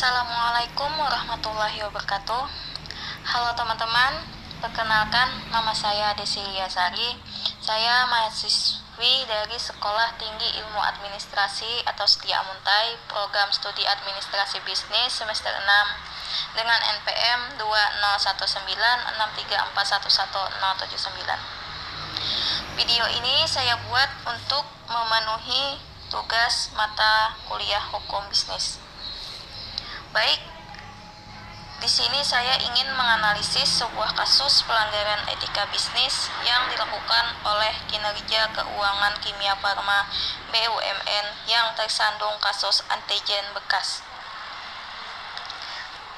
Assalamualaikum warahmatullahi wabarakatuh. Halo teman-teman, perkenalkan nama saya Desilia Sari. Saya mahasiswi dari Sekolah Tinggi Ilmu Administrasi atau Setia Muntai, Program Studi Administrasi Bisnis semester 6 dengan NPM 201963411079. Video ini saya buat untuk memenuhi tugas mata kuliah Hukum Bisnis. Baik, di sini saya ingin menganalisis sebuah kasus pelanggaran etika bisnis yang dilakukan oleh Kinerja Keuangan Kimia Farma BUMN yang tersandung kasus antigen bekas.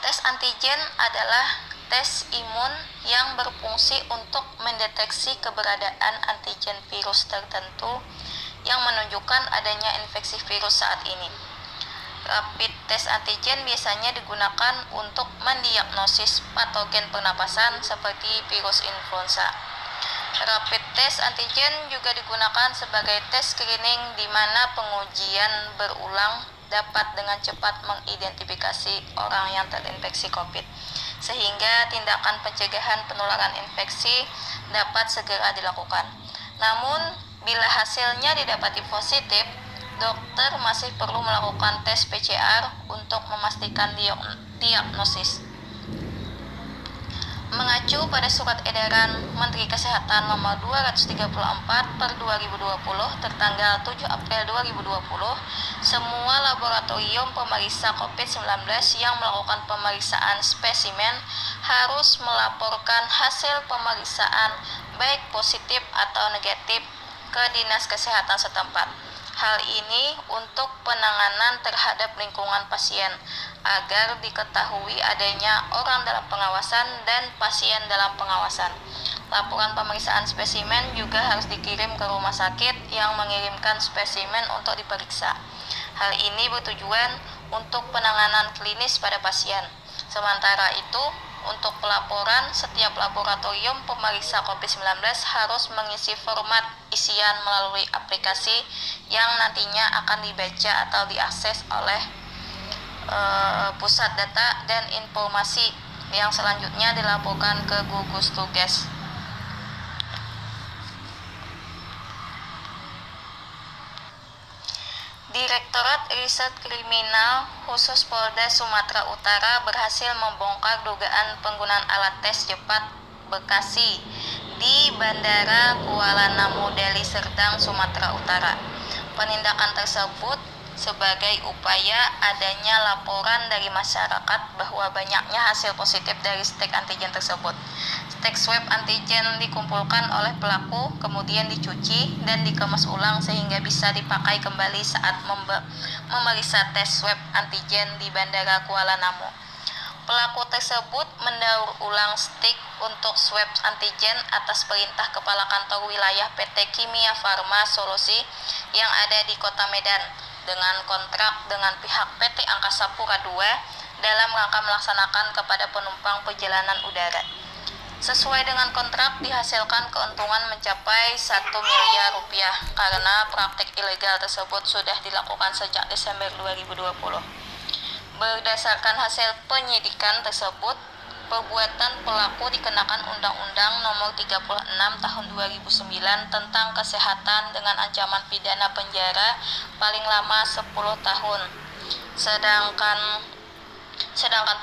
Tes antigen adalah tes imun yang berfungsi untuk mendeteksi keberadaan antigen virus tertentu yang menunjukkan adanya infeksi virus saat ini. Rapid test antigen biasanya digunakan untuk mendiagnosis patogen pernapasan seperti virus influenza. Rapid test antigen juga digunakan sebagai tes screening di mana pengujian berulang dapat dengan cepat mengidentifikasi orang yang terinfeksi COVID, sehingga tindakan pencegahan penularan infeksi dapat segera dilakukan. Namun, bila hasilnya didapati positif, dokter masih perlu melakukan tes PCR untuk memastikan diagnosis. Mengacu pada Surat Edaran Menteri Kesehatan Nomor 234/2020 tertanggal 7 April 2020, semua laboratorium pemeriksa COVID-19 yang melakukan pemeriksaan spesimen harus melaporkan hasil pemeriksaan baik positif atau negatif ke Dinas Kesehatan setempat. Hal ini untuk penanganan terhadap lingkungan pasien, agar diketahui adanya orang dalam pengawasan dan pasien dalam pengawasan. Laporan pemeriksaan spesimen juga harus dikirim ke rumah sakit yang mengirimkan spesimen untuk diperiksa. Hal ini bertujuan untuk penanganan klinis pada pasien. Sementara itu, untuk pelaporan, setiap laboratorium pemeriksa COVID-19 harus mengisi format isian melalui aplikasi yang nantinya akan dibaca atau diakses oleh pusat data dan informasi yang selanjutnya dilaporkan ke gugus tugas. Direktorat Riset Kriminal Khusus Polda Sumatera Utara berhasil membongkar dugaan penggunaan alat tes cepat Bekasi di Bandara Kuala Namu Deli Serdang, Sumatera Utara. Penindakan tersebut sebagai upaya adanya laporan dari masyarakat bahwa banyaknya hasil positif dari stek antigen tersebut. Stek swab antigen dikumpulkan oleh pelaku, kemudian dicuci dan dikemas ulang sehingga bisa dipakai kembali saat memeriksa tes swab antigen di Bandara Kuala Namu. Pelaku tersebut mendaur ulang stik untuk swab antigen atas perintah Kepala Kantor Wilayah PT Kimia Farma Solusi yang ada di Kota Medan dengan kontrak dengan pihak PT Angkasa Pura II dalam rangka melaksanakan kepada penumpang perjalanan udara. Sesuai dengan kontrak, dihasilkan keuntungan mencapai 1 miliar rupiah karena praktik ilegal tersebut sudah dilakukan sejak Desember 2020. Berdasarkan hasil penyidikan tersebut, perbuatan pelaku dikenakan Undang-Undang Nomor 36 Tahun 2009 tentang Kesehatan dengan ancaman pidana penjara paling lama 10 tahun. Sedangkan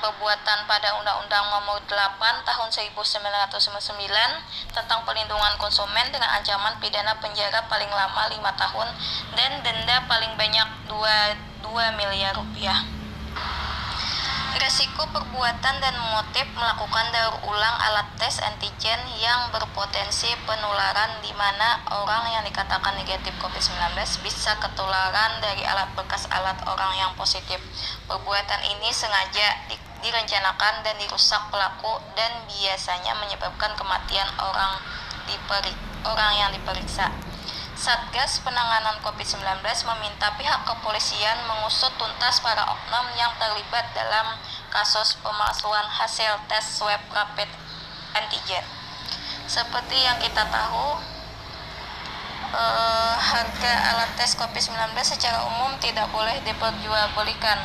perbuatan pada Undang-Undang Nomor 8 Tahun 1999 tentang Perlindungan Konsumen dengan ancaman pidana penjara paling lama 5 tahun dan denda paling banyak 2 miliar rupiah. Resiko perbuatan dan motif melakukan daur ulang alat tes antigen yang berpotensi penularan di mana orang yang dikatakan negatif COVID-19 bisa ketularan dari alat bekas alat orang yang positif. Perbuatan ini sengaja direncanakan dan dirusak pelaku dan biasanya menyebabkan kematian orang yang diperiksa. Satgas Penanganan COVID-19 meminta pihak kepolisian mengusut tuntas para oknum yang terlibat dalam kasus pemalsuan hasil tes swab rapid antigen. Seperti yang kita tahu, harga alat tes COVID-19 secara umum tidak boleh diperjualbelikan.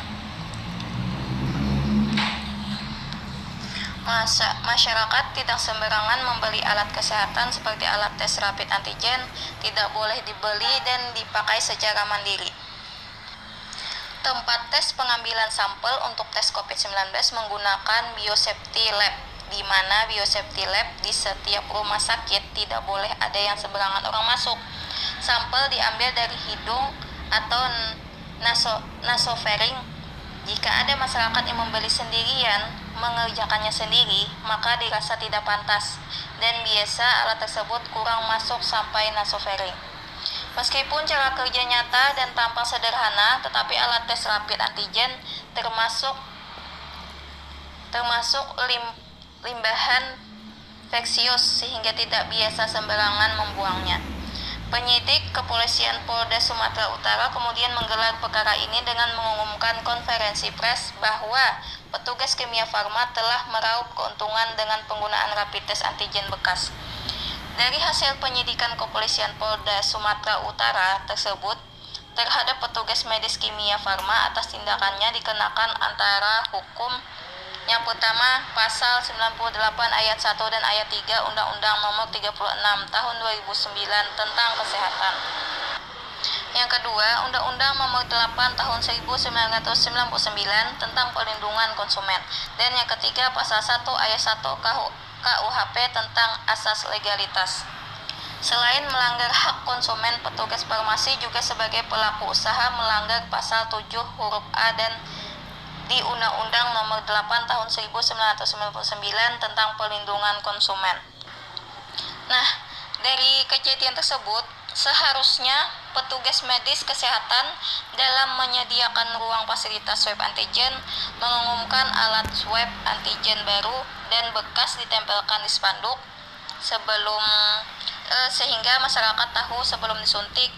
Masyarakat tidak sembarangan membeli alat kesehatan seperti alat tes rapid antigen, tidak boleh dibeli dan dipakai secara mandiri. Tempat tes pengambilan sampel untuk tes COVID-19 menggunakan biosafety lab, di mana biosafety lab di setiap rumah sakit tidak boleh ada yang sembarangan orang masuk. Sampel diambil dari hidung atau nasofaring. Jika ada masyarakat yang membeli sendirian, mengerjakannya sendiri, maka dirasa tidak pantas, dan biasa alat tersebut kurang masuk sampai nasofaring. Meskipun cara kerja nyata dan tampak sederhana, tetapi alat tes rapid antigen termasuk limbahan infeksius sehingga tidak biasa sembarangan membuangnya. Penyidik Kepolisian Polda Sumatera Utara kemudian menggelar perkara ini dengan mengumumkan konferensi pers bahwa petugas Kimia Farma telah meraup keuntungan dengan penggunaan rapid test antigen bekas. Dari hasil penyidikan Kepolisian Polda Sumatera Utara tersebut, terhadap petugas medis Kimia Farma atas tindakannya dikenakan antara hukum yang pertama, Pasal 98 Ayat 1 dan Ayat 3 Undang-Undang Nomor 36 Tahun 2009 tentang Kesehatan. Yang kedua, Undang-Undang Nomor 8 Tahun 1999 tentang Perlindungan Konsumen. Dan yang ketiga, Pasal 1 Ayat 1 KUHP tentang Asas Legalitas. Selain melanggar hak konsumen, petugas farmasi juga sebagai pelaku usaha melanggar Pasal 7 huruf A dan di Undang-Undang Nomor 8 Tahun 1999 tentang Perlindungan Konsumen. Nah, dari kejadian tersebut, seharusnya petugas medis kesehatan dalam menyediakan ruang fasilitas swab antigen mengumumkan alat swab antigen baru dan bekas ditempelkan di spanduk sehingga masyarakat tahu sebelum disuntik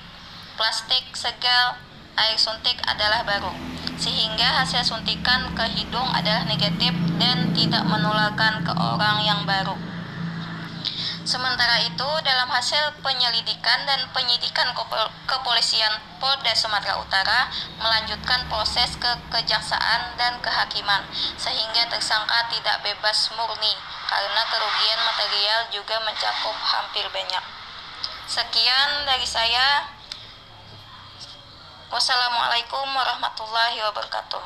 plastik segal air suntik adalah baru, sehingga hasil suntikan ke hidung adalah negatif dan tidak menularkan ke orang yang baru. Sementara itu, dalam hasil penyelidikan dan penyidikan Kepolisian Polda Sumatera Utara melanjutkan proses ke kejaksaan dan kehakiman, sehingga tersangka tidak bebas murni karena kerugian material juga mencakup hampir banyak. Sekian dari saya. Wassalamualaikum warahmatullahi wabarakatuh.